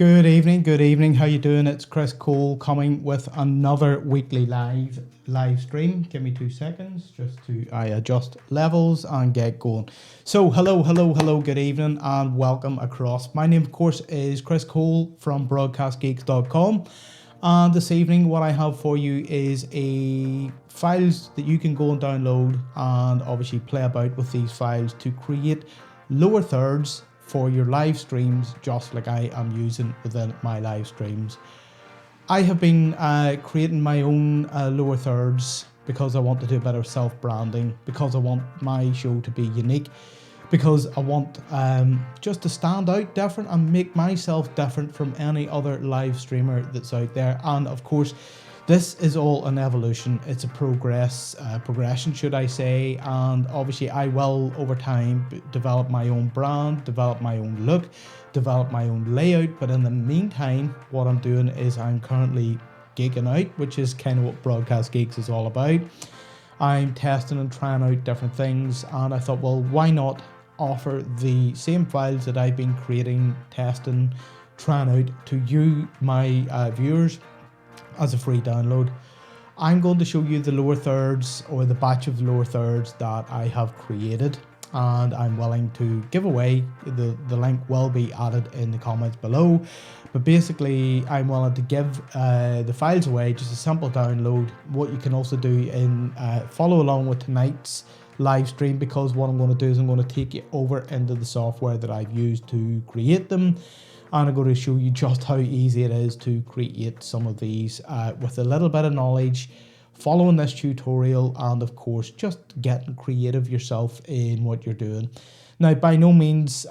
Good evening. How you doing? It's Chris Cole coming with another weekly live stream. Give me 2 seconds just to adjust levels and get going. So hello, good evening and welcome across. My name of course is Chris Cole from broadcastgeeks.com. And this evening what I have for you is a files that you can go and download and obviously play about with these files to create lower thirds for your live streams, just like I am using within my live streams. I have been creating my own lower thirds because I want to do a bit of self-branding, because I want my show to be unique, because I want just to stand out different and make myself different from any other live streamer that's out there. And of course, this is all an evolution. It's a progression, should I say. And obviously I will, over time, develop my own brand, develop my own look, develop my own layout. But in the meantime, what I'm doing is I'm currently geeking out, which is kind of what Broadcast Geeks is all about. I'm testing and trying out different things. And I thought, well, why not offer the same files that I've been creating, testing, trying out to you, my viewers, as a free download. I'm going to show you the lower thirds, or the batch of lower thirds that I have created, and I'm willing to give away. The link will be added in the comments below, but basically I'm willing to give the files away, just a simple download. What you can also do in follow along with tonight's live stream, because what I'm going to do is I'm going to take you over into the software that I've used to create them. And I'm going to show you just how easy it is to create some of these with a little bit of knowledge, following this tutorial, and of course just getting creative yourself in what you're doing. Now, by no means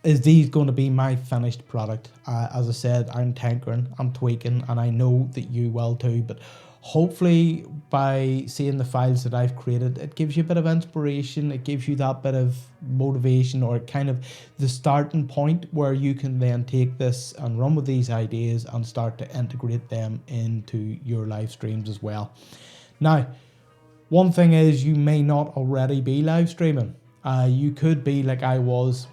is these going to be my finished product. As I said, I'm tinkering, I'm tweaking, and I know that you will too. But hopefully by seeing the files that I've created, it gives you a bit of inspiration, it gives you that bit of motivation, or kind of the starting point where you can then take this and run with these ideas and start to integrate them into your live streams as well. Now, one thing is, you may not already be live streaming. You could be like I was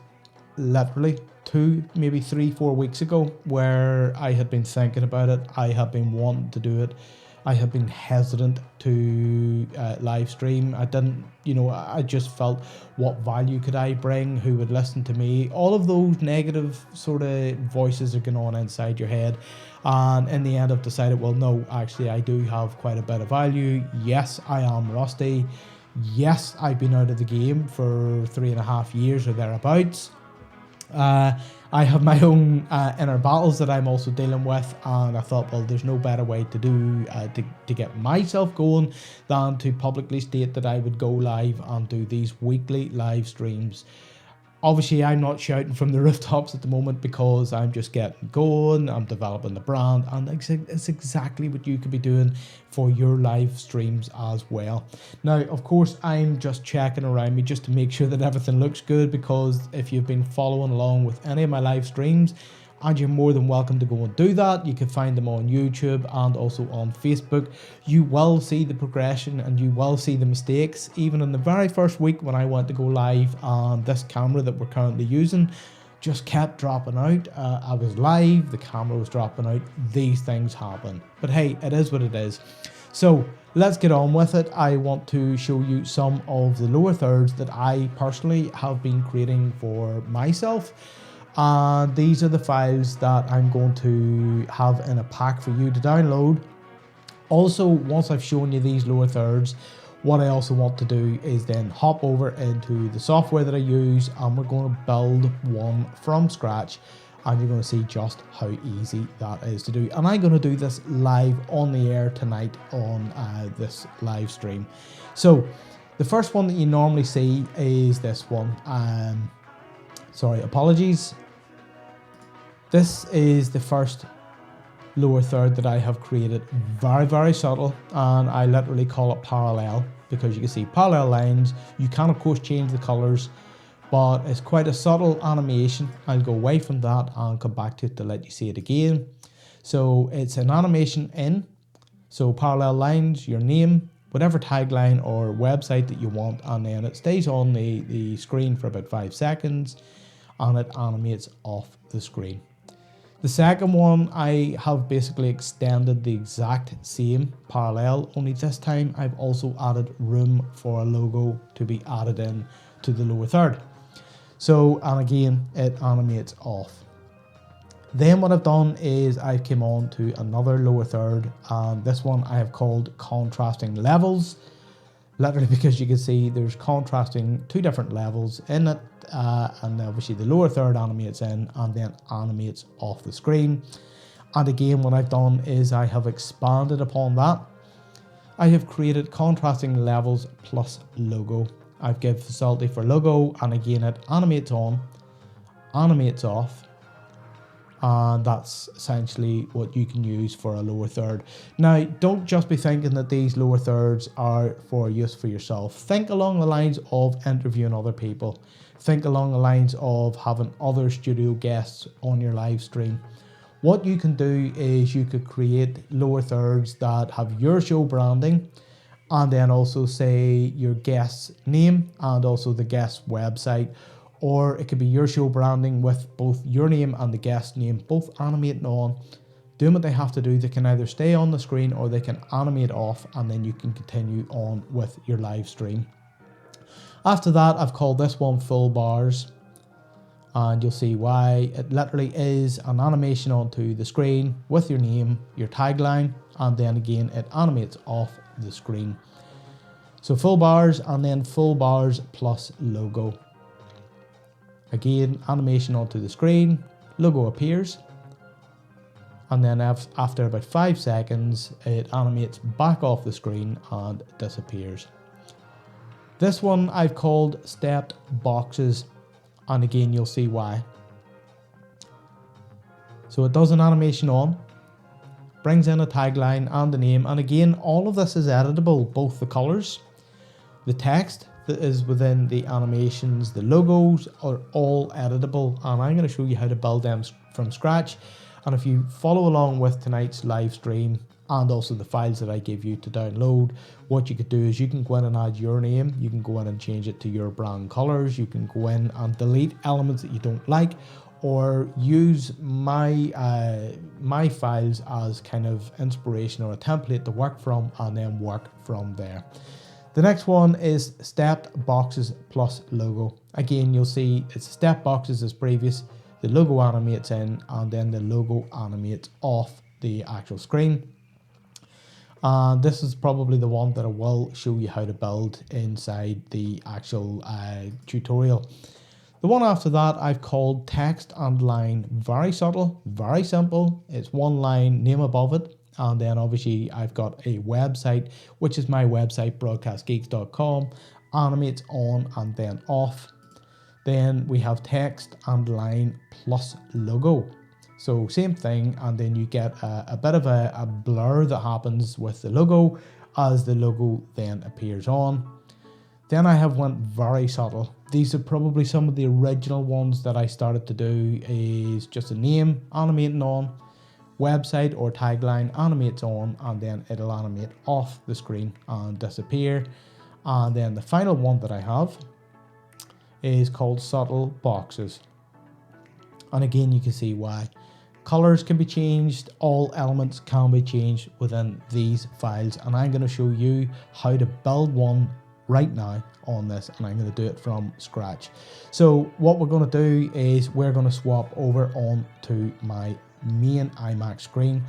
literally 2, maybe 3, 4 weeks ago, where I had been thinking about it, I had been wanting to do it, I have been hesitant to live stream. I didn't, I just felt, what value could I bring? Who would listen to me? All of those negative sort of voices are going on inside your head. And in the end, I've decided, well, no, actually, I do have quite a bit of value. Yes, I am rusty. Yes, I've been out of the game for 3.5 years or thereabouts. I have my own inner battles that I'm also dealing with, and I thought, well, there's no better way to do to get myself going than to publicly state that I would go live and do these weekly live streams. Obviously, I'm not shouting from the rooftops at the moment, because I'm just getting going, I'm developing the brand, and it's exactly what you could be doing for your live streams as well. Now, of course, I'm just checking around me just to make sure that everything looks good, because if you've been following along with any of my live streams, and you're more than welcome to go and do that. You can find them on YouTube and also on Facebook. You will see the progression and you will see the mistakes. Even in the very first week when I went to go live, and this camera that we're currently using just kept dropping out. I was live, the camera was dropping out. These things happen. But hey, it is what it is. So let's get on with it. I want to show you some of the lower thirds that I personally have been creating for myself. And these are the files that I'm going to have in a pack for you to download. Also, once I've shown you these lower thirds, what I also want to do is then hop over into the software that I use, and we're going to build one from scratch, and you're going to see just how easy that is to do. And I'm going to do this live on the air tonight on this live stream. So the first one that you normally see is this one. Sorry, apologies. This is the first lower third that I have created. Very, very subtle, and I literally call it parallel, because you can see parallel lines. You can, of course, change the colors, but it's quite a subtle animation. I'll go away from that and come back to it to let you see it again. So it's an animation in. So parallel lines, your name, whatever tagline or website that you want, and then it stays on the screen for about 5 seconds, and it animates off the screen. The second one, I have basically extended the exact same parallel, only this time I've also added room for a logo to be added in to the lower third. So, and again, it animates off. Then what I've done is I came on to another lower third, and this one I have called contrasting levels, literally because you can see there's contrasting two different levels in it, and obviously the lower third animates in and then animates off the screen. And again, what I've done is I have expanded upon that. I have created contrasting levels plus logo. I've given facility for logo, and again it animates on, animates off, and that's essentially what you can use for a lower third. Now, don't just be thinking that these lower thirds are for use for yourself. Think along the lines of interviewing other people. Think along the lines of having other studio guests on your live stream. What you can do is you could create lower thirds that have your show branding, and then also say your guest's name and also the guest's website. Or it could be your show branding with both your name and the guest name both animating on, doing what they have to do. They can either stay on the screen or they can animate off, and then you can continue on with your live stream. After that, I've called this one full bars, and you'll see why. It literally is an animation onto the screen with your name, your tagline, and then again it animates off the screen. So full bars and then full bars plus logo. Again, animation onto the screen, logo appears, and then after about 5 seconds, it animates back off the screen and disappears. This one I've called stepped boxes, and again, you'll see why. So it does an animation on, brings in a tagline and the name, and again, all of this is editable, both the colors, the text that is within the animations, the logos are all editable, and I'm going to show you how to build them from scratch. And if you follow along with tonight's live stream and also the files that I give you to download, what you could do is you can go in and add your name, you can go in and change it to your brand colors, you can go in and delete elements that you don't like, or use my files as kind of inspiration or a template to work from, and then work from there. The next one is stepped boxes plus logo. Again, you'll see it's step boxes as previous, the logo animates in, and then the logo animates off the actual screen. And this is probably the one that I will show you how to build inside the actual tutorial. The one after that I've called text and line. Very subtle, very simple. It's one line, name above it. And then obviously I've got a website, which is my website, broadcastgeeks.com, animates on and then off. Then we have text and line plus logo. So same thing, and then you get a bit of a blur that happens with the logo as the logo then appears on. Then I have went very subtle. These are probably some of the original ones that I started to do, is just a name animating on, website or tagline animates on, and then it'll animate off the screen and disappear. And then the final one that I have is called subtle boxes. And again, you can see why. Colors can be changed, all elements can be changed within these files, and I'm going to show you how to build one right now on this, and I'm going to do it from scratch. So what we're going to do is we're going to swap over on to my main iMac screen,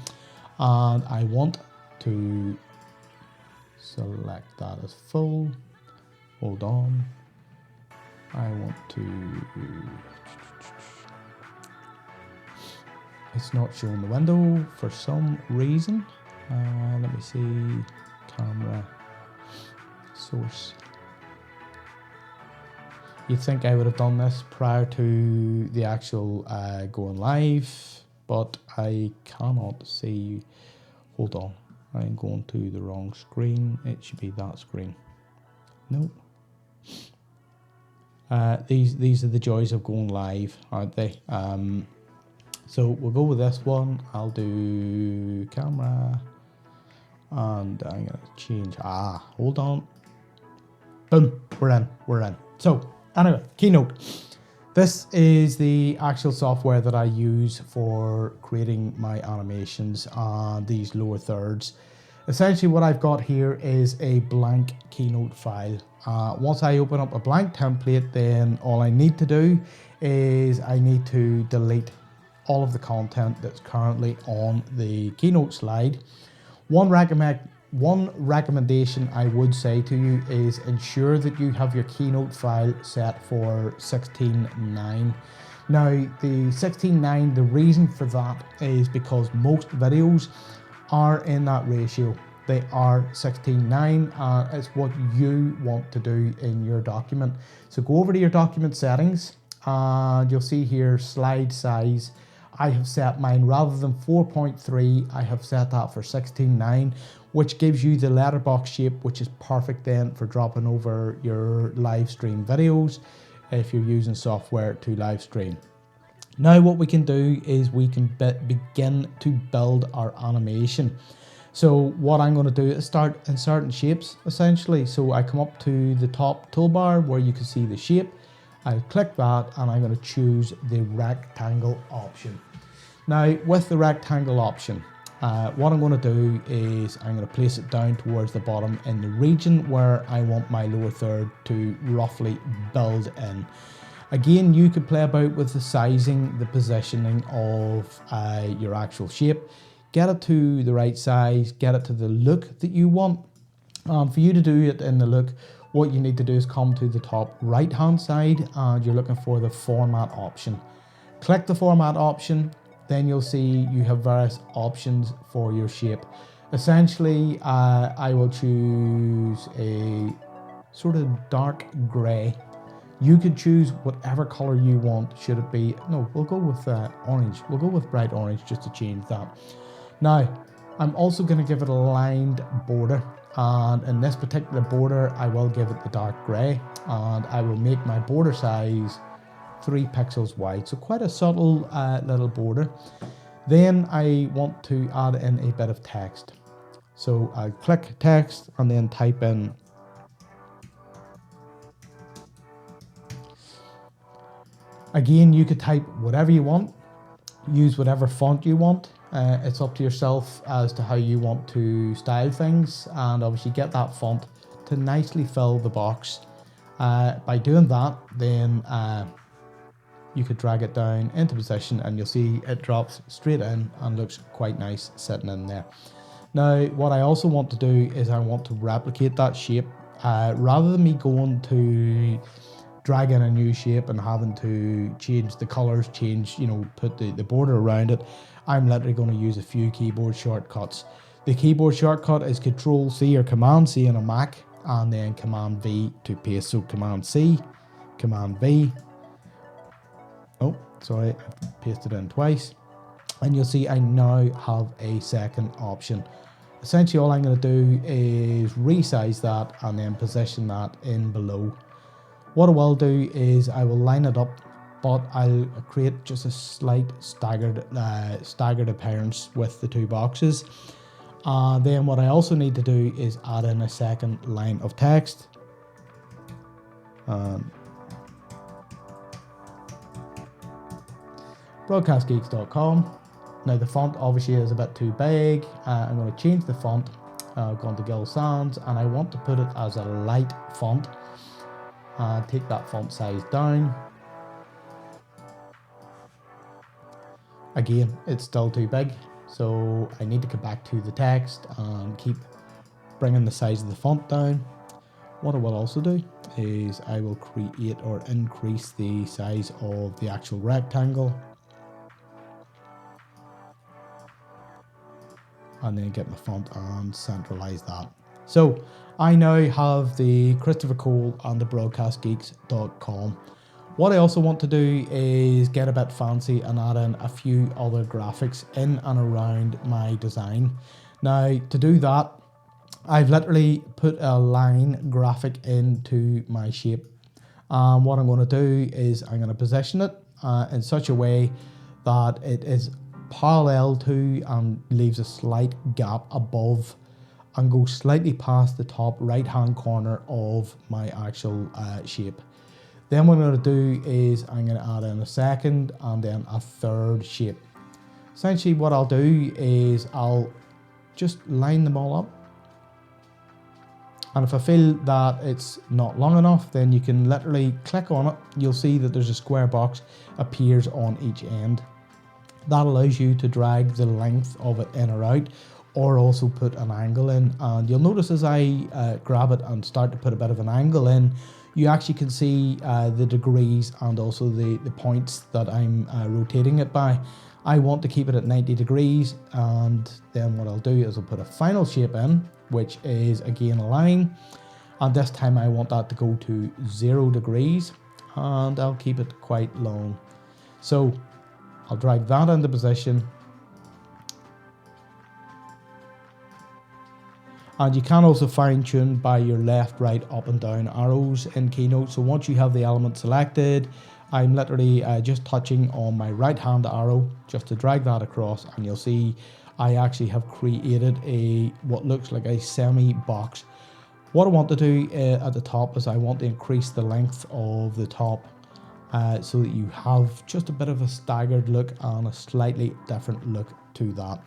and I want to select that as full. Hold on, I want to, it's not showing the window for some reason. Let me see, camera source. You'd think I would have done this prior to the actual going live, but I cannot see. Hold on, I'm going to the wrong screen. It should be that screen. Nope. These are the joys of going live, aren't they? So we'll go with this one. I'll do camera, and I'm gonna change. Hold on. Boom, we're in. So anyway, Keynote. This is the actual software that I use for creating my animations on these lower thirds. Essentially what I've got here is a blank Keynote file. Once I open up a blank template, then all I need to do is I need to delete all of the content that's currently on the Keynote slide. One recommendation I would say to you is ensure that you have your Keynote file set for 16:9. Now the 16:9, the reason for that is because most videos are in that ratio. They are 16:9 and it's what you want to do in your document. So go over to your document settings and you'll see here slide size. I have set mine rather than 4.3, I have set that for 16:9, which gives you the letterbox shape, which is perfect then for dropping over your live stream videos if you're using software to live stream. Now what we can do is we can begin to build our animation. So what I'm going to do is start inserting shapes essentially. So I come up to the top toolbar where you can see the shape. I click that and I'm going to choose the rectangle option. Now with the rectangle option, what I'm going to do is I'm going to place it down towards the bottom in the region where I want my lower third to roughly build in. Again, you could play about with the sizing, the positioning of your actual shape. Get it to the right size, get it to the look that you want. For you to do it in the look, what you need to do is come to the top right hand side and you're looking for the format option. Click the format option, then you'll see you have various options for your shape. Essentially, I will choose a sort of dark grey. You could choose whatever color you want. Should it be, no, we'll go with orange. We'll go with bright orange just to change that. Now, I'm also going to give it a lined border. And in this particular border, I will give it the dark grey and I will make my border size 3 pixels wide. So quite a subtle little border. Then I want to add in a bit of text. So I click text and then type in again, you could type whatever you want, use whatever font you want. It's up to yourself as to how you want to style things and obviously get that font to nicely fill the box. By doing that, then you could drag it down into position and you'll see it drops straight in and looks quite nice sitting in there. Now, what I also want to do is I want to replicate that shape. Rather than me going to drag in a new shape and having to change the colors, put the border around it, I'm literally going to use a few keyboard shortcuts. The keyboard shortcut is Control C or Command C on a Mac and then Command V to paste. So Command C, Command V. Oh, sorry, I pasted it in twice. And you'll see I now have a second option. Essentially all I'm going to do is resize that and then position that in below. What I will do is I will line it up, but I'll create just a slight staggered appearance with the two boxes. Then what I also need to do is add in a second line of text. Broadcastgeeks.com. Now the font obviously is a bit too big. I'm going to change the font. I've gone to Gill Sans and I want to put it as a light font. Take that font size down. Again, it's still too big, so I need to come back to the text and keep bringing the size of the font down. What I will also do is I will create or increase the size of the actual rectangle. And then get my font and centralize that. So I now have the Christopher Cole and the broadcastgeeks.com. What I also want to do is get a bit fancy and add in a few other graphics in and around my design. Now to do that, I've literally put a line graphic into my shape. What I'm going to do is I'm going to position it in such a way that it is parallel to and leaves a slight gap above and goes slightly past the top right hand corner of my actual shape. Then what I'm going to do is I'm going to add in a second and then a third shape. Essentially what I'll do is I'll just line them all up. And if I feel that it's not long enough, then you can literally click on it. You'll see that there's a square box appears on each end. That allows you to drag the length of it in or out, or also put an angle in. And you'll notice as I grab it and start to put a bit of an angle in, you actually can see the degrees and also the points that I'm rotating it by. I want to keep it at 90 degrees, and then what I'll do is I'll put a final shape in, which is again a line, and this time I want that to go to 0 degrees, and I'll keep it quite long. So I'll drag that into position, and you can also fine tune by your left, right, up and down arrows in Keynote. So once you have the element selected, I'm literally just touching on my right hand arrow just to drag that across, and you'll see I actually have created what looks like a semi box. What I want to do at the top is I want to increase the length of the top so that you have just a bit of a staggered look and a slightly different look to that.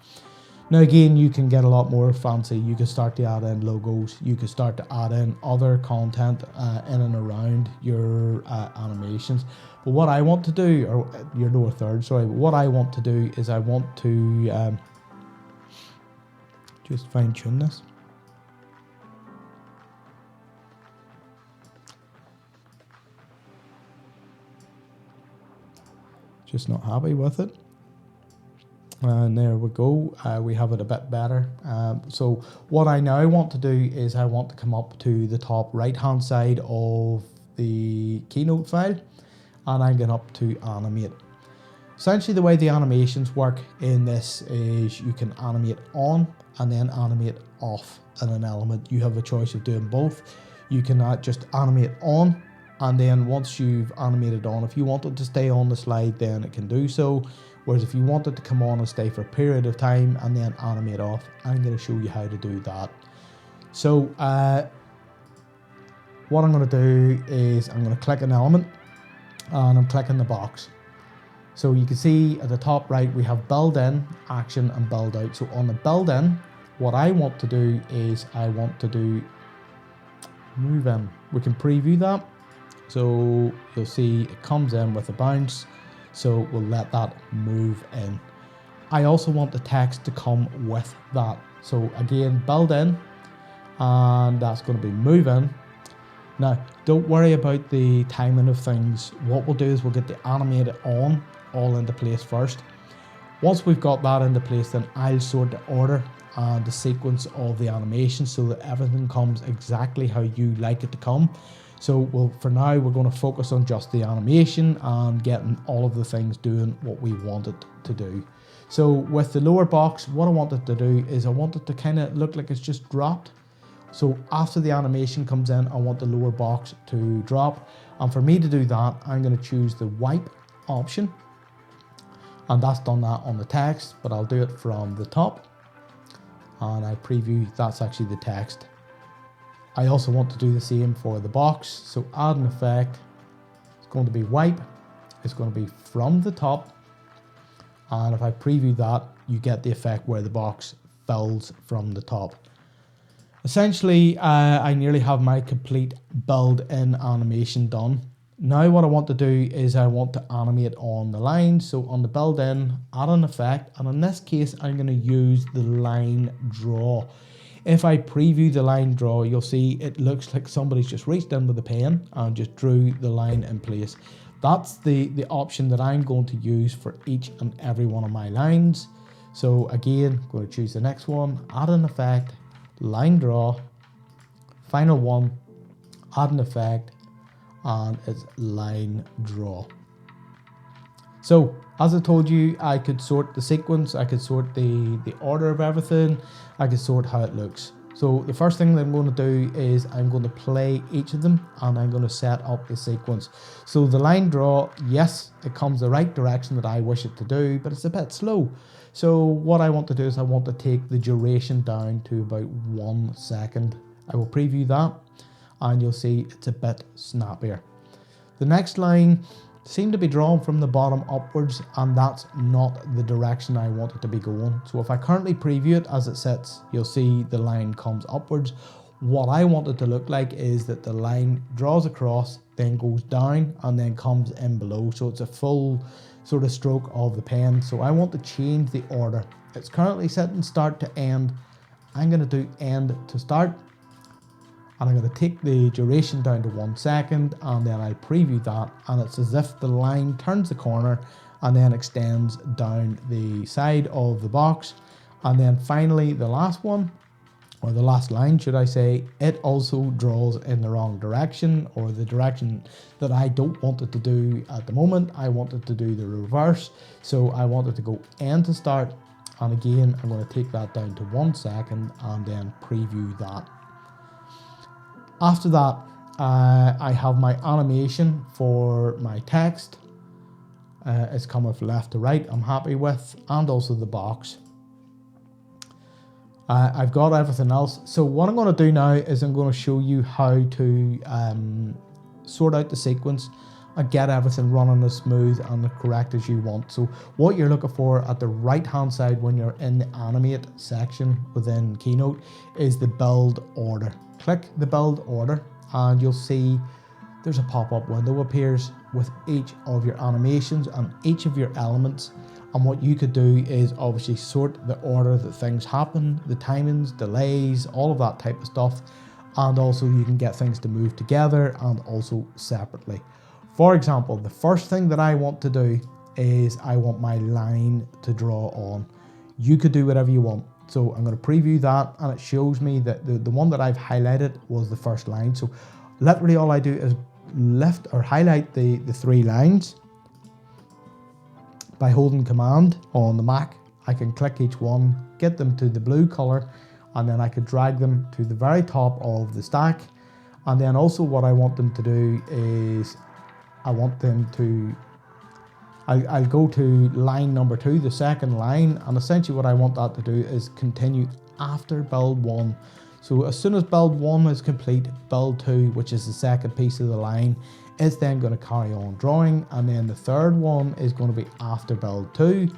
Now again, you can get a lot more fancy. You can start to add in logos. You can start to add in other content in and around your animations. But what I want to do, or your lower third, sorry, but what I want to do is I want to just fine tune this. Just not happy with it. And there we go, we have it a bit better. So what I now want to do is I want to come up to the top right hand side of the Keynote file, and I'm going up to animate. Essentially the way the animations work in this is you can animate on and then animate off in an element. You have a choice of doing both. You can just animate on, and then once you've animated on, if you want it to stay on the slide, then it can do so. Whereas if you want it to come on and stay for a period of time and then animate off, I'm going to show you how to do that. So what I'm going to do is I'm going to click an element and I'm clicking the box. So you can see at the top right we have build in, action and build out. So on the build in, what I want to do is I want to do move in. We can preview that. So you'll see it comes in with a bounce. So we'll let that move in. I also want the text to come with that. So again, build in, and that's going to be move in. Now, don't worry about the timing of things. What we'll do is we'll get the animated on all into place first. Once we've got that into place, then I'll sort the order and the sequence of the animation so that everything comes exactly how you like it to come. So for now, we're going to focus on just the animation and getting all of the things doing what we want it to do. So with the lower box, what I want it to do is I want it to kind of look like it's just dropped. So after the animation comes in, I want the lower box to drop. And for me to do that, I'm going to choose the wipe option. And that's done that on the text, but I'll do it from the top. And I preview, that's actually the text. I also want to do the same for the box. So add an effect, it's going to be wipe, it's going to be from the top. And if I preview that, you get the effect where the box fills from the top. Essentially, I nearly have my complete build-in animation done. Now what I want to do is I want to animate on the line. So on the build-in, add an effect. And in this case, I'm going to use the line draw. If I preview the line draw, you'll see it looks like somebody's just reached in with a pen and just drew the line in place. That's the option that I'm going to use for each and every one of my lines. So again, I'm going to choose the next one, add an effect, line draw, final one, add an effect, and it's line draw. So as I told you, I could sort the sequence, I could sort the order of everything, I could sort how it looks. So the first thing that I'm going to do is I'm going to play each of them and I'm going to set up the sequence. So the line draw, yes, it comes the right direction that I wish it to do, but it's a bit slow. So what I want to do is I want to take the duration down to about 1 second. I will preview that and you'll see it's a bit snappier. The next line seemed to be drawn from the bottom upwards, and that's not the direction I want it to be going. So if I currently preview it as it sits, you'll see the line comes upwards. What I want it to look like is that the line draws across, then goes down, and then comes in below. So it's a full sort of stroke of the pen. So I want to change the order. It's currently setting start to end. I'm going to do end to start. And I'm going to take the duration down to 1 second, and then I'll preview that, and it's as if the line turns the corner and then extends down the side of the box. And then finally the last one, or the last line should I say, it also draws in the wrong direction, or the direction that I don't want it to do at the moment. I want it to do the reverse. So I want it to go end to start, and again I'm going to take that down to 1 second and then preview that. After that, I have my animation for my text. It's coming from left to right, I'm happy with, and also the box. I've got everything else. So what I'm going to do now is I'm going to show you how to sort out the sequence and get everything running as smooth and as correct as you want. So what you're looking for at the right hand side when you're in the animate section within Keynote is the build order. Click the build order and you'll see there's a pop-up window appears with each of your animations and each of your elements. And what you could do is obviously sort the order that things happen, the timings, delays, all of that type of stuff. And also you can get things to move together and also separately. For example, the first thing that I want to do is I want my line to draw on. You could do whatever you want. So I'm going to preview that, and it shows me that the one that I've highlighted was the first line. So literally all I do is lift or highlight the 3 lines by holding Command on the Mac. I can click each one, get them to the blue color, and then I could drag them to the very top of the stack. And then also what I want them to do is I want them to, I'll go to line number 2, the second line, and essentially what I want that to do is continue after build 1. So as soon as build 1 is complete, build 2, which is the second piece of the line, is then going to carry on drawing, and then the third one is going to be after build 2.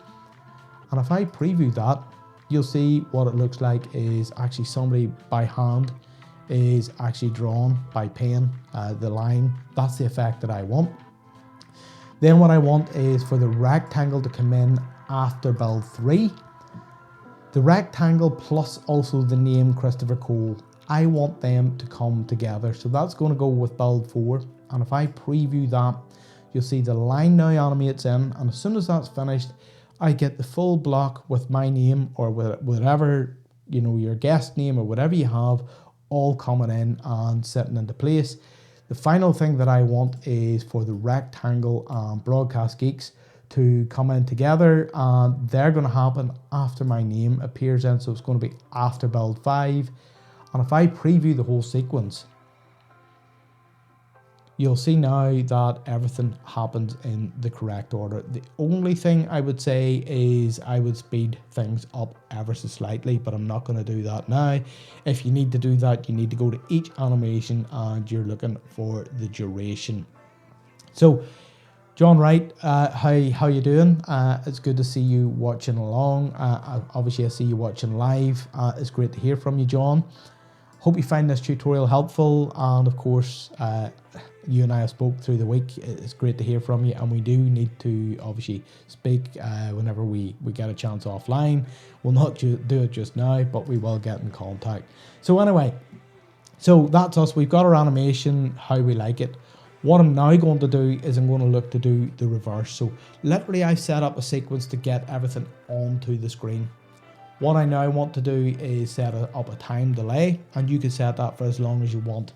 And if I preview that, you'll see what it looks like is actually somebody by hand is actually drawn by pen the line. That's the effect that I want. Then what I want is for the rectangle to come in after build 3. The rectangle plus also the name Christopher Cole, I want them to come together. So that's going to go with build 4. And if I preview that, you'll see the line now animates in. And as soon as that's finished, I get the full block with my name or whatever, you know, your guest name or whatever you have, all coming in and sitting into place. The final thing that I want is for the rectangle and broadcast geeks to come in together, and they're going to happen after my name appears in. So it's going to be after build 5. And if I preview the whole sequence, you'll see now that everything happens in the correct order. The only thing I would say is I would speed things up ever so slightly, but I'm not going to do that now. If you need to do that, you need to go to each animation and you're looking for the duration. So, John Wright, how you doing? It's good to see you watching along. Obviously, I see you watching live. It's great to hear from you, John. Hope you find this tutorial helpful, and of course, you and I have spoke through the week. It's great to hear from you, and we do need to obviously speak whenever we get a chance offline. We'll not do it just now, but we will get in contact. So anyway, so that's us. We've got our animation, how we like it. What I'm now going to do is I'm going to look to do the reverse. So literally I set up a sequence to get everything onto the screen. What I now want to do is set up a time delay, and you can set that for as long as you want.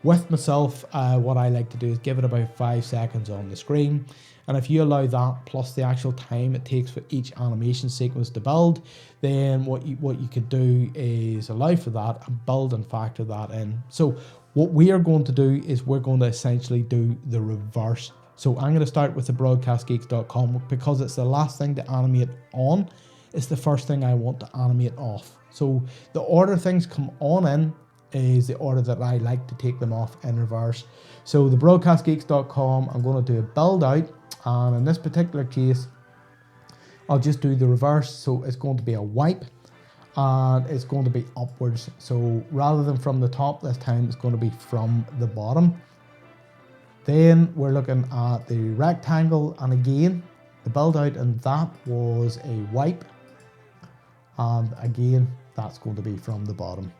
With myself, what I like to do is give it about 5 seconds on the screen. And if you allow that plus the actual time it takes for each animation sequence to build, then what you could do is allow for that and build and factor that in. So what we are going to do is we're going to essentially do the reverse. So I'm going to start with the broadcastgeeks.com because it's the last thing to animate on. It's the first thing I want to animate off. So the order things come on in is the order that I like to take them off in reverse. So the broadcastgeeks.com, I'm going to do a build out, and in this particular case, I'll just do the reverse. So it's going to be a wipe, and it's going to be upwards. So rather than from the top this time, it's going to be from the bottom. Then we're looking at the rectangle, and again, the build out, and that was a wipe. And again, that's going to be from the bottom.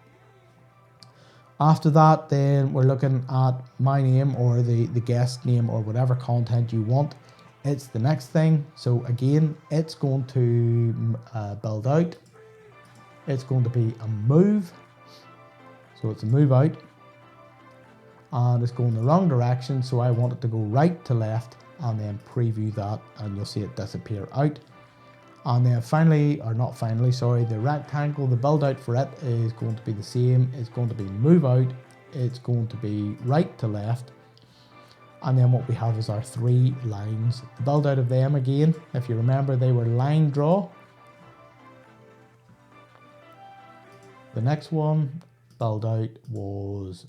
After that, then we're looking at my name or the guest name or whatever content you want. It's the next thing. So again, it's going to build out. It's going to be a move. So it's a move out. And it's going the wrong direction. So I want it to go right to left, and then preview that, and you'll see it disappear out. And then finally, or not finally, sorry, the rectangle, the build out for it is going to be the same. It's going to be move out, it's going to be right to left, and then what we have is our 3 lines. The build out of them again, if you remember, they were line draw. The next one, build out, was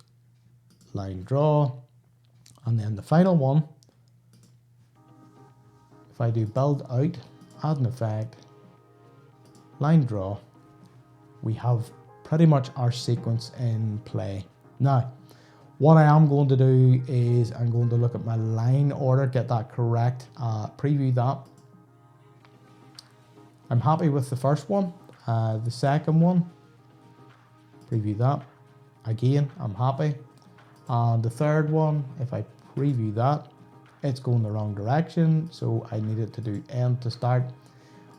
line draw, and then the final one, if I do build out, add an effect, line draw, we have pretty much our sequence in play. Now, what I am going to do is I'm going to look at my line order, get that correct, preview that. I'm happy with the first one. The second one, preview that. Again, I'm happy. And the third one, if I preview that, it's going the wrong direction, so I needed to do end to start.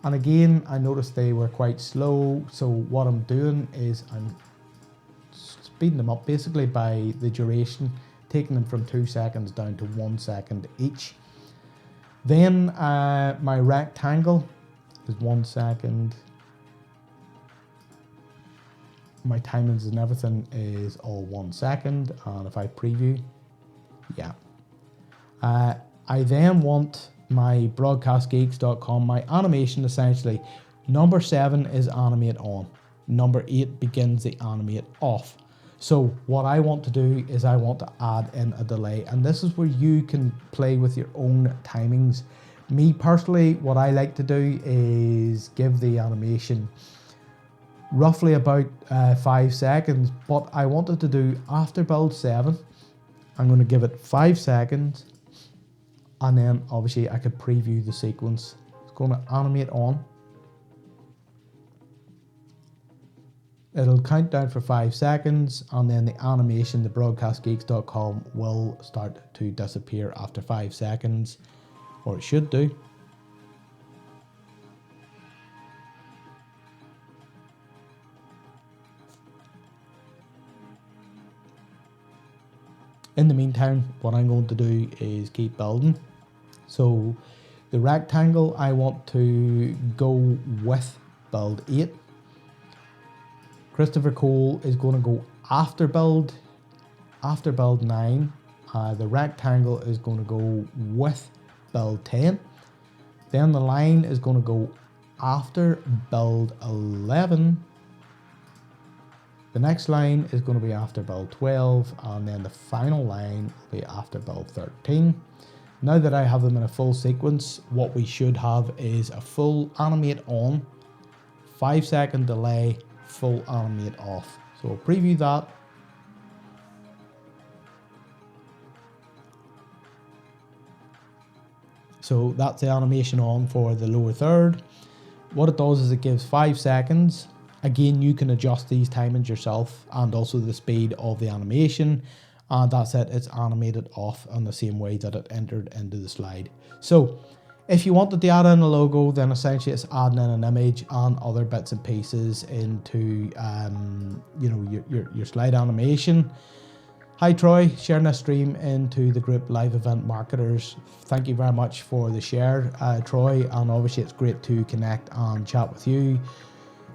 And again, I noticed they were quite slow, so what I'm doing is I'm speeding them up basically by the duration, taking them from 2 seconds down to 1 second each. Then my rectangle is 1 second. My timings and everything is all 1 second, and if I preview, yeah. I then want my broadcastgeeks.com, my animation essentially. Number 7 is animate on. Number 8 begins the animate off. So what I want to do is I want to add in a delay, and this is where you can play with your own timings. Me personally, what I like to do is give the animation roughly about 5 seconds, but I wanted to do after build 7. I'm going to give it 5 seconds, and then obviously I could preview the sequence. It's going to animate on. It'll count down for 5 seconds, and then the animation, the broadcastgeeks.com, will start to disappear after 5 seconds, or it should do. In the meantime, what I'm going to do is keep building. So the rectangle, I want to go with build 8. Christopher Cole is going to go after build 9. The rectangle is going to go with build 10. Then the line is going to go after build 11. The next line is going to be after build 12, and then the final line will be after build 13. Now that I have them in a full sequence, what we should have is a full animate on, 5 second delay, full animate off. So we'll preview that. So that's the animation on for the lower third. What it does is it gives 5 seconds. Again, you can adjust these timings yourself, and also the speed of the animation. And that's it, it's animated off in the same way that it entered into the slide. So if you wanted to add in a logo, then essentially it's adding in an image and other bits and pieces into your slide animation. Hi Troy, sharing this stream into the group Live Event Marketers. Thank you very much for the share, Troy, and obviously it's great to connect and chat with you.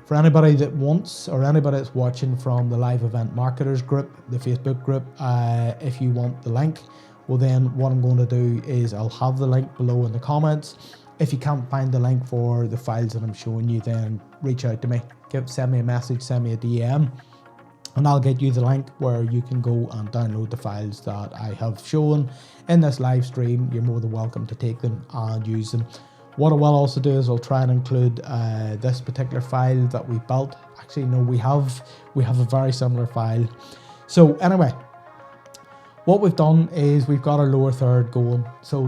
For anybody that wants, or anybody that's watching from the Live Event Marketers group, the Facebook group, if you want the link, well then what I'm going to do is I'll have the link below in the comments. If you can't find the link for the files that I'm showing you, then reach out to me. Send me a message, send me a DM. and I'll get you the link where you can go and download the files that I have shown in this live stream. You're more than welcome to take them and use them. What I will also do is I'll try and include this particular file that we built. Actually, no, we have a very similar file. So anyway, what we've done is we've got our lower third going. So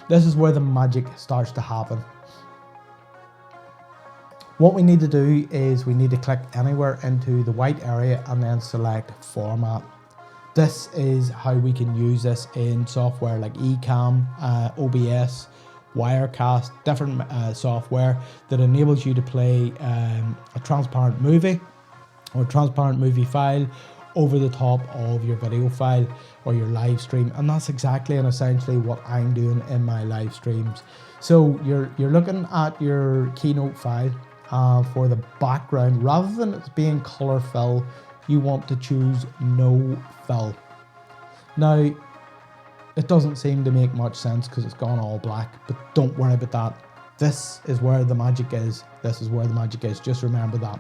this is where the magic starts to happen. What we need to do is we need to click anywhere into the white area and then select format. This is how we can use this in software like Ecamm, OBS, Wirecast, different software that enables you to play a transparent movie or transparent movie file over the top of your video file or your live stream. And that's exactly and essentially what I'm doing in my live streams. So you're looking at your Keynote file. For the background, rather than it being color fill, you want to choose no fill. Now, it doesn't seem to make much sense because it's gone all black, but don't worry about that. This is where the magic is. This is where the magic is. Just remember that.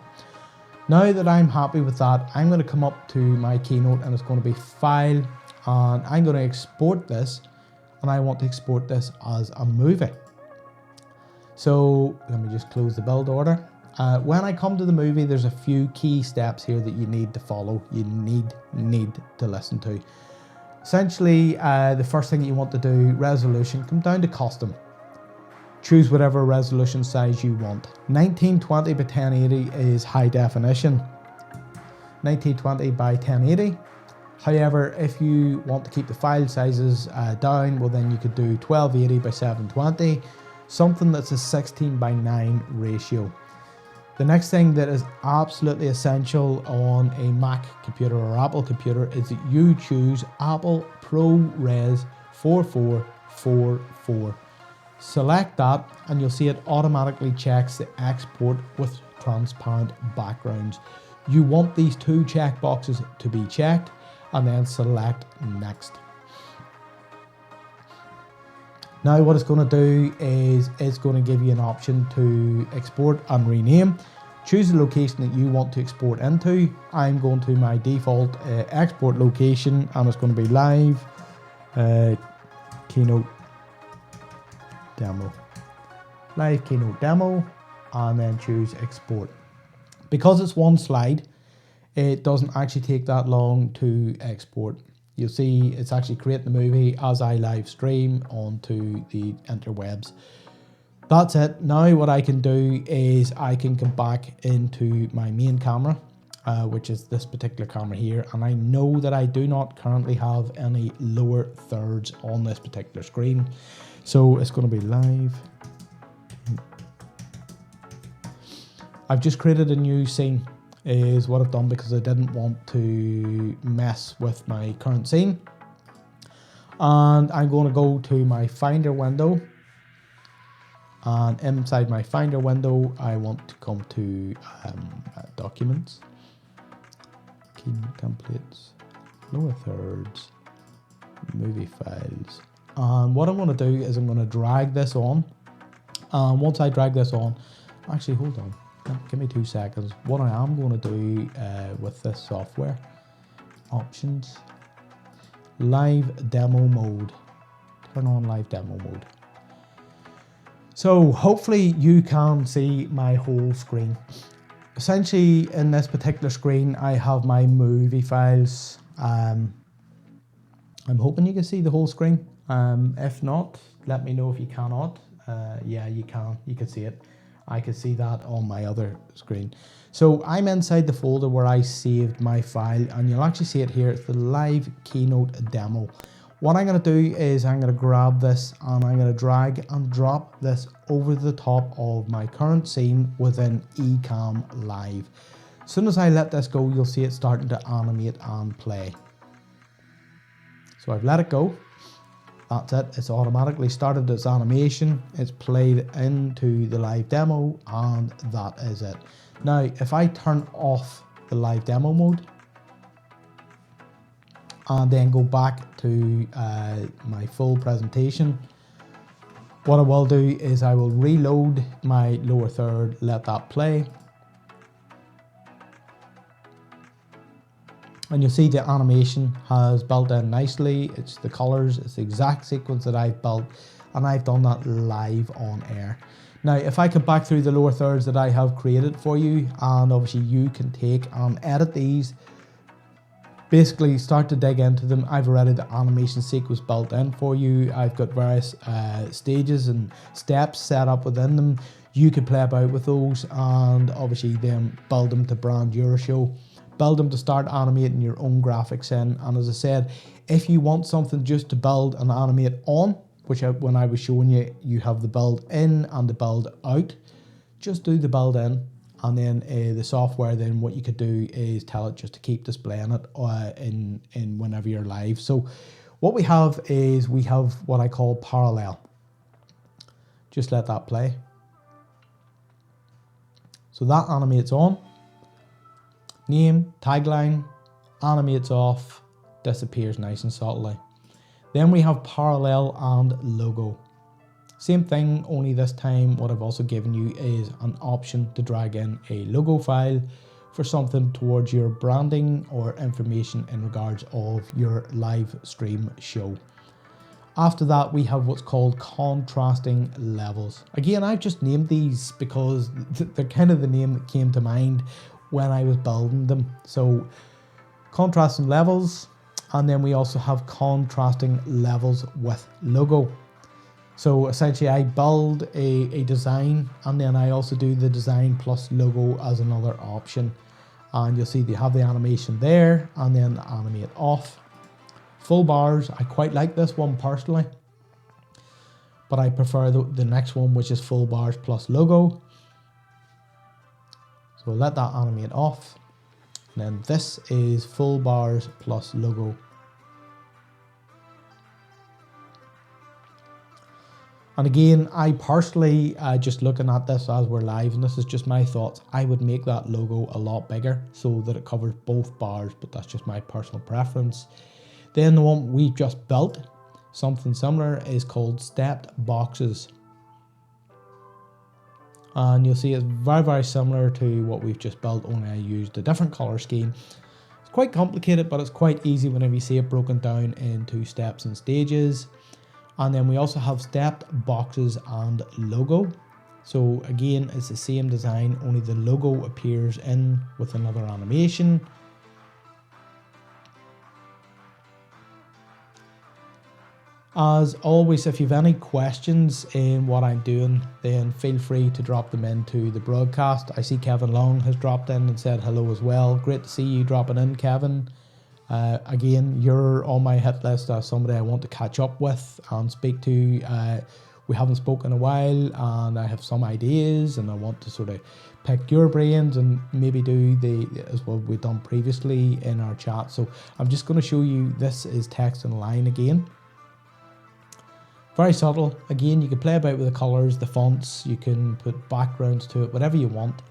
Now that I'm happy with that, I'm going to come up to my Keynote and it's going to be File, and I'm going to export this, and I want to export this as a movie. So let me just close the build order. When I come to the movie, there's a few key steps here that you need to follow. You need to listen to. Essentially, the first thing you want to do, resolution, come down to custom. Choose whatever resolution size you want. 1920 by 1080 is high definition. 1920 by 1080. However, if you want to keep the file sizes down, well then you could do 1280 by 720. Something that's a 16 by 9 ratio. The next thing that is absolutely essential on a Mac computer or Apple computer is that you choose Apple ProRes 4444. Select that and you'll see it automatically checks the export with transparent backgrounds. You want these two check boxes to be checked and then select next. Now what it's going to do is it's going to give you an option to export and rename. Choose the location that you want to export into. I'm going to my default export location and it's going to be live Keynote demo. Live Keynote demo, and then choose export. Because it's one slide, it doesn't actually take that long to export. You'll see it's actually creating the movie as I live stream onto the interwebs. That's it. Now what I can do is I can come back into my main camera, which is this particular camera here. And I know that I do not currently have any lower thirds on this particular screen. So it's going to be live. I've just created a new scene. Is what I've done because I didn't want to mess with my current scene. And I'm going to go to my Finder window, and inside my Finder window I want to come to Documents, Keynote Templates, Lower Thirds, Movie Files. And what I'm going to do is I'm going to drag this on, and once I drag this on, actually hold on. Give me 2 seconds. What I am going to do with this software, options, live demo mode, turn on live demo mode. So hopefully you can see my whole screen. Essentially in this particular screen, I have my movie files. I'm hoping you can see the whole screen. If not, let me know if you cannot. Yeah, you can see it. I can see that on my other screen. So I'm inside the folder where I saved my file, and you'll actually see it here. It's the live Keynote demo. What I'm going to do is I'm going to grab this and I'm going to drag and drop this over the top of my current scene within Ecamm Live. As soon as I let this go, you'll see it starting to animate and play. So I've let it go. That's it. It's automatically started its animation. It's played into the live demo, and that is it. Now, if I turn off the live demo mode and then go back to my full presentation, what I will do is I will reload my lower third, let that play. And you'll see the animation has built in nicely. It's the colors, it's the exact sequence that I've built, and I've done that live on air. Now, if I come back through the lower thirds that I have created for you, and obviously you can take and edit these, basically start to dig into them. I've already the animation sequence built in for you. I've got various stages and steps set up within them. You can play about with those and obviously then build them to brand your show. Build them to start animating your own graphics in. And as I said, if you want something just to build and animate on, which when I was showing you, you have the build in and the build out, just do the build in. And then the software, then what you could do is tell it just to keep displaying it in whenever you're live. So what we have is we have what I call parallel. Just let that play. So that animates on. Name, tagline, animates off, disappears nice and subtly. Then we have parallel and logo. Same thing, only this time what I've also given you is an option to drag in a logo file for something towards your branding or information in regards of your live stream show. After that, we have what's called contrasting levels. Again, I've just named these because they're kind of the name that came to mind when I was building them. So contrasting levels, and then we also have contrasting levels with logo. So essentially I build a design, and then I also do the design plus logo as another option. And you'll see they have the animation there, and then animate off. Full bars, I quite like this one personally, but I prefer the next one, which is full bars plus logo. So we'll let that animate off. And then this is full bars plus logo. And again, I personally, just looking at this as we're live, and this is just my thoughts, I would make that logo a lot bigger so that it covers both bars, but that's just my personal preference. Then the one we just built, something similar, is called stepped boxes. And you'll see it's very, very similar to what we've just built, only I used a different color scheme. It's quite complicated, but it's quite easy whenever you see it broken down into steps and stages. And then we also have stepped boxes and logo. So again, it's the same design, only the logo appears in with another animation. As always, if you have any questions in what I'm doing, then feel free to drop them into the broadcast. I see Kevin Long has dropped in and said hello as well. Great to see you dropping in, Kevin. Again, you're on my hit list as somebody I want to catch up with and speak to. We haven't spoken in a while, and I have some ideas, and I want to sort of pick your brains and maybe do as what we've done previously in our chat. So I'm just going to show you, this is text and line again. Very subtle. Again, you can play about with the colors, the fonts, you can put backgrounds to it, whatever you want.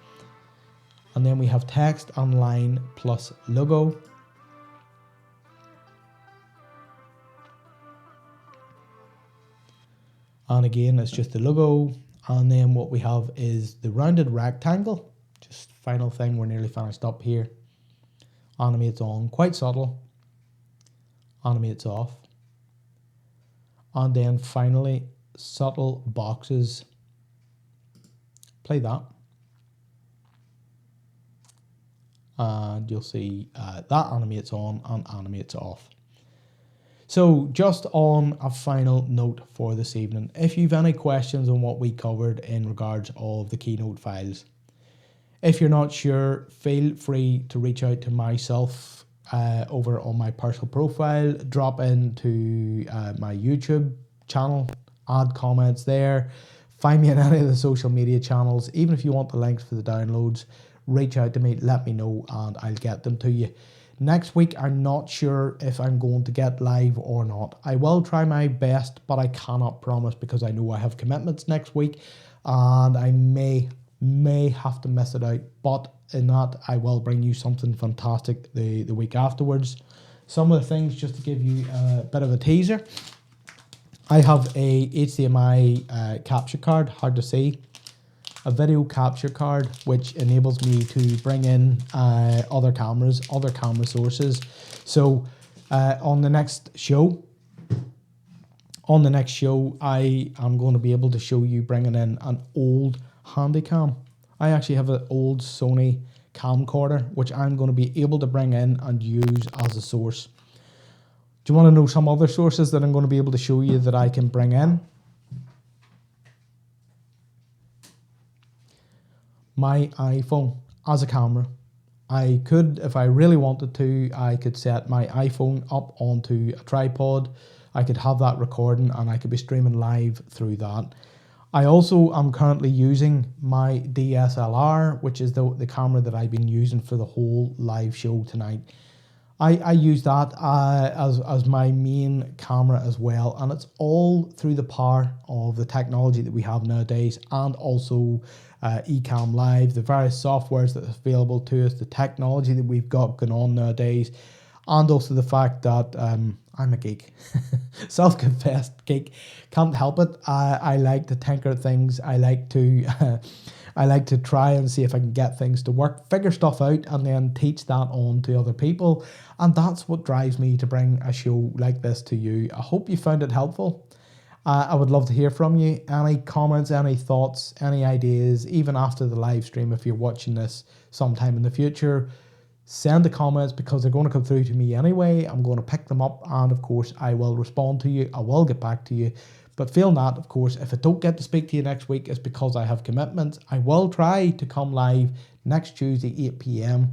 And then we have text and line plus logo. And again, it's just the logo. And then what we have is the rounded rectangle. Just final thing, we're nearly finished up here. Animates on, quite subtle. Animates off. And then finally, subtle boxes. Play that. And you'll see that animates on and animates off. So just on a final note for this evening, if you've any questions on what we covered in regards of the Keynote files, if you're not sure, feel free to reach out to myself over on my personal profile, drop into my YouTube channel, add comments there, find me on any of the social media channels. Even if you want the links for the downloads, reach out to me, let me know, and I'll get them to you. Next week, I'm not sure if I'm going to get live or not. I will try my best, but I cannot promise because I know I have commitments next week and I may have to miss it out. But in that, I will bring you something fantastic the week afterwards. Some of the things, just to give you a bit of a teaser. I have a HDMI capture card, hard to see. a video capture card, which enables me to bring in other cameras, other camera sources. So on the next show, I am going to be able to show you bringing in an old Handycam. I actually have an old Sony camcorder, which I'm going to be able to bring in and use as a source. Do you want to know some other sources that I'm going to be able to show you that I can bring in? My iPhone as a camera. I could, if I really wanted to, I could set my iPhone up onto a tripod. I could have that recording and I could be streaming live through that. I also am currently using my DSLR, which is the camera that I've been using for the whole live show tonight. I use that as my main camera as well, and it's all through the power of the technology that we have nowadays, and also Ecamm Live, the various softwares that are available to us, the technology that we've got going on nowadays, and also the fact that I'm a geek, self-confessed geek, can't help it. I like to tinker at things. I like to I like to try and see if I can get things to work, figure stuff out, and then teach that on to other people. And that's what drives me to bring a show like this to you. I hope you found it helpful. I would love to hear from you. Any comments, any thoughts, any ideas, even after the live stream, if you're watching this sometime in the future, send the comments because they're going to come through to me anyway. I'm going to pick them up, and of course I will respond to you. I will get back to you. But feel not, of course, if I don't get to speak to you next week, it's because I have commitments. I will try to come live next Tuesday, 8 p.m.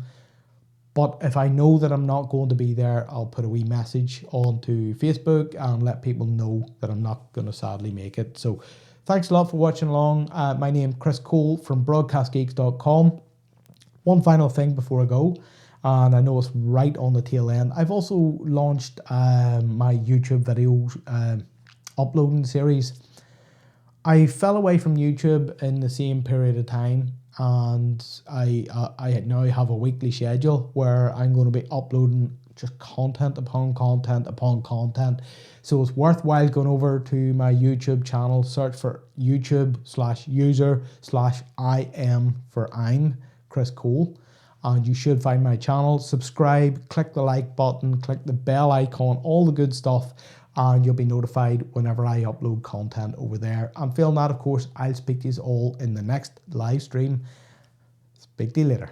But if I know that I'm not going to be there, I'll put a wee message onto Facebook and let people know that I'm not going to sadly make it. So thanks a lot for watching along. My name is Chris Cole from broadcastgeeks.com. One final thing before I go, and I know it's right on the tail end. I've also launched my YouTube video uploading series. I fell away from YouTube in the same period of time, and I now have a weekly schedule where I'm going to be uploading just content upon content upon content. So it's worthwhile going over to my YouTube channel, search for YouTube/user/IM for I'm Chris Cole, and you should find my channel. Subscribe, click the like button, click the bell icon, all the good stuff, and you'll be notified whenever I upload content over there. And failing that, of course, I'll speak to you all in the next live stream. Speak to you later.